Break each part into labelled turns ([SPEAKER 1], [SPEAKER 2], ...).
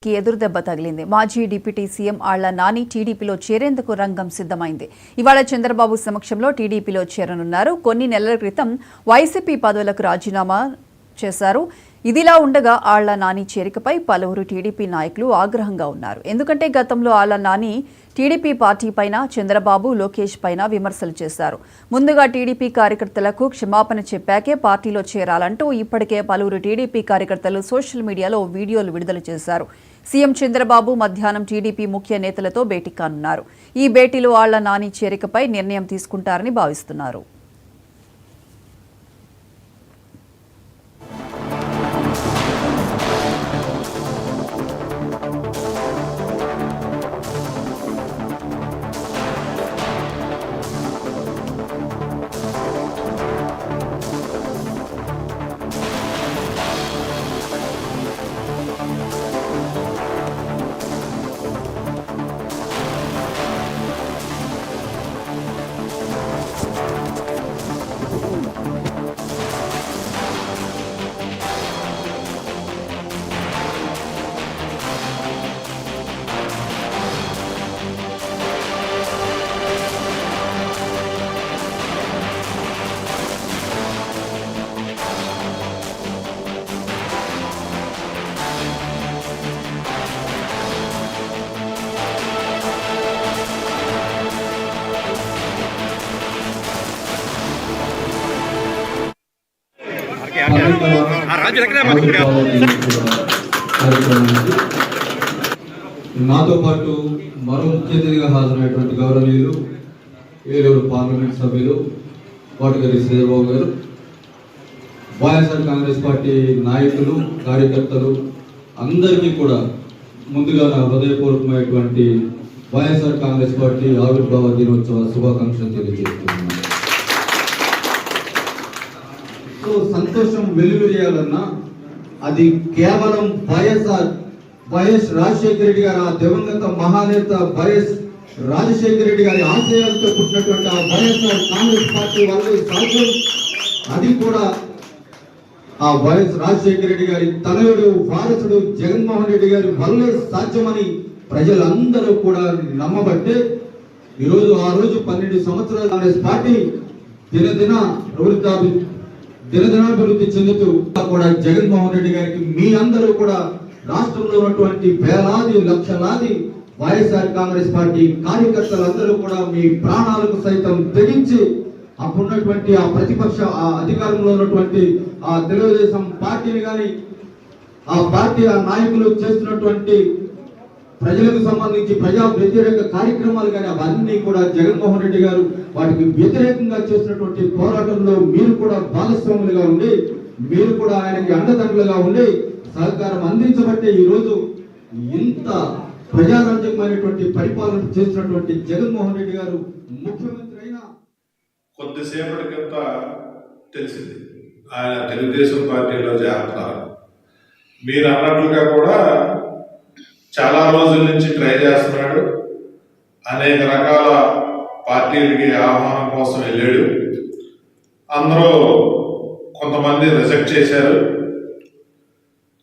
[SPEAKER 1] ఎదురుదెబ్బ తగిలింది. మాజీ డిప్యూటీ సీఎం ఆళ్ల నాని టీడీపీలో చేరేందుకు రంగం సిద్ధమైంది. ఇవాళ చంద్రబాబు సమక్షంలో టీడీపీలో చేరనున్నారు. కొన్ని నెలల క్రితం వైసీపీ పదవులకు రాజీనామా చేశారు. ఇదిలా ఉండగా ఆళ్ల నాని చేరికపై పలువురు టీడీపీ నాయకులు ఆగ్రహంగా ఉన్నారు. ఎందుకంటే గతంలో ఆళ్ల నాని టీడీపీ పార్టీ పైన చంద్రబాబు, లోకేష్ పైన విమర్శలు చేశారు. ముందుగా టీడీపీ కార్యకర్తలకు క్షమాపణ చెప్పాకే పార్టీలో చేరాలంటూ ఇప్పటికే పలువురు టీడీపీ కార్యకర్తలు సోషల్ మీడియాలో వీడియోలు విడుదల చేశారు. సీఎం చంద్రబాబు మధ్యాహ్నం టీడీపీ ముఖ్య నేతలతో భేటీ కానున్నారు. ఈ భేటీలో ఆళ్ల నాని చేరికపై నిర్ణయం తీసుకుంటారని భావిస్తున్నారు.
[SPEAKER 2] నాతో పాటు మరో ముఖ్య అతిథిగా హాజరైనటువంటి గౌరవనీయులు ఏలూరు పార్లమెంట్ సభ్యులు కోటగిరి శ్రీధర్బాబు గారు, వైఎస్ఆర్ కాంగ్రెస్ పార్టీ నాయకులు, కార్యకర్తలు అందరికీ కూడా ముందుగా నా హృదయపూర్వకమైనటువంటి వైఎస్ఆర్ కాంగ్రెస్ పార్టీ ఆవిర్భావ దినోత్సవ శుభాకాంక్షలు తెలియజేస్తున్నాను. సంతోషం వెలువరియాలన్నా అది కేవలం వైఎస్ రాజశేఖర రెడ్డి గారు, ఆ దివంగత మహానేత వైఎస్ రాజశేఖర రెడ్డి గారి ఆశయాలతో పుట్టినటువంటి ఆ వైఎస్ఆర్ కాంగ్రెస్ పార్టీ వల్లే సాధ్యం. అది కూడా ఆ వైఎస్ రాజశేఖర రెడ్డి గారి తనయుడు, వారసుడు జగన్మోహన్ రెడ్డి గారి వల్లే సాధ్యమని ప్రజలందరూ కూడా నమ్మబట్టే ఈరోజు ఆ రోజు 12 సంవత్సరాల కాంగ్రెస్ పార్టీ దినదినాభివృద్ధి చెందుతూ కూడా జగన్మోహన్ రెడ్డి గారికి మీ అందరూ కూడా రాష్ట్రంలో ఉన్నటువంటి వేలాది లక్షలాది వైఎస్ఆర్ కాంగ్రెస్ పార్టీ కార్యకర్తలందరూ కూడా మీ ప్రాణాలకు సైతం తెగించి అప్పుడున్నటువంటి ఆ ప్రతిపక్ష ఆ అధికారంలో ఉన్నటువంటి ఆ తెలుగుదేశం పార్టీని కానీ ఆ పార్టీ ఆ నాయకులు చేస్తున్నటువంటి ప్రజలకు సంబంధించి ప్రజా వ్యతిరేక కార్యక్రమాలు కానీ అవన్నీ కూడా జగన్మోహన్ రెడ్డి గారు వాటికి వ్యతిరేకంగా చేసినటువంటి పోరాటంలో మీరు కూడా భాగస్వాములుగా ఉండి, మీరు కూడా ఆయనకి అండదండలుగా ఉండి సహకారం అందించబట్టే ఈరోజు ఇంత ప్రజారాజ్యమైనటువంటి పరిపాలన చేసినటువంటి జగన్మోహన్ రెడ్డి గారు ముఖ్యమంత్రి అయినా
[SPEAKER 3] కొద్దిసేపటి కింద తెలిసింది ఆయన తెలుగుదేశం పార్టీలో చేరుతున్నారు. మీరు అన్నట్లుగా కూడా చాలా రోజుల నుంచి ట్రై చేస్తున్నాడు. అనేక రకాల పార్టీలకి ఆహ్వానం కోసం వెళ్ళాడు. అందరూ కొంతమంది రిజెక్ట్ చేశారు.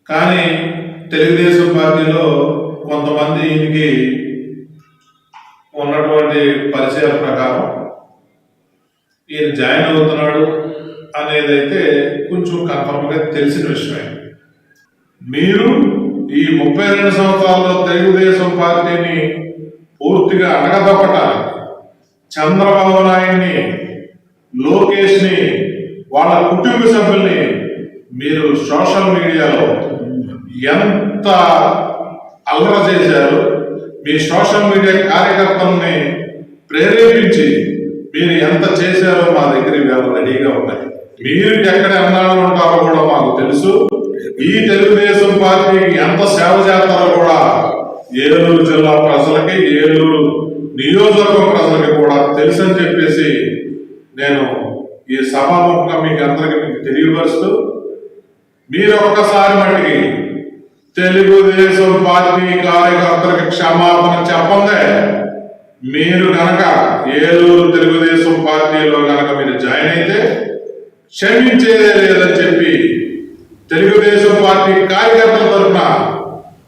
[SPEAKER 3] కానీ తెలుగుదేశం పార్టీలో కొంతమంది ఈయనకి ఉన్నటువంటి పరిచయాల ప్రకారం ఈయన జాయిన్ అవుతున్నాడు అనేది అయితే కొంచెం కన్ఫర్మ్గా తెలిసిన విషయమే. మీరు ఈ 32 సంవత్సరాల్లో తెలుగుదేశం పార్టీని పూర్తిగా అణగదొక్కటాలి, చంద్రబాబు నాయుడిని, లోకేష్ని, వాళ్ళ కుటుంబ సభ్యుల్ని మీరు సోషల్ మీడియాలో ఎంత అల్లర చేశారు, మీ సోషల్ మీడియా కార్యకర్తల్ని ప్రేరేపించి మీరు ఎంత చేశారో మా దగ్గర ఇవాళ రెడీగా ఉన్నాయి. మీరు ఎక్కడ ఎన్నాళ్ళు ఉంటారో కూడా మాకు తెలుసు. ఈ తెలుగుదేశం పార్టీకి ఎంత సేవ చేస్తారో కూడా ఏలూరు జిల్లా ప్రజలకి, ఏలూరు నియోజకవర్గ ప్రజలకి కూడా తెలుసు అని చెప్పేసి నేను ఈ సభాముఖంగా మీకు అందరికీ తెలియపరుస్తూ, మీరు ఒక్కసారి మట్టికి తెలుగుదేశం పార్టీ కార్యకర్తలకు క్షమాపణ చెప్పందే. మీరు గనక ఏలూరు తెలుగుదేశం పార్టీలో గనక మీరు జాయిన్ అయితే క్షమించేదే లేదని చెప్పి తెలుగుదేశం పార్టీ కార్యకర్తల తరఫున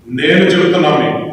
[SPEAKER 3] నేను చెప్తున్నా మీకు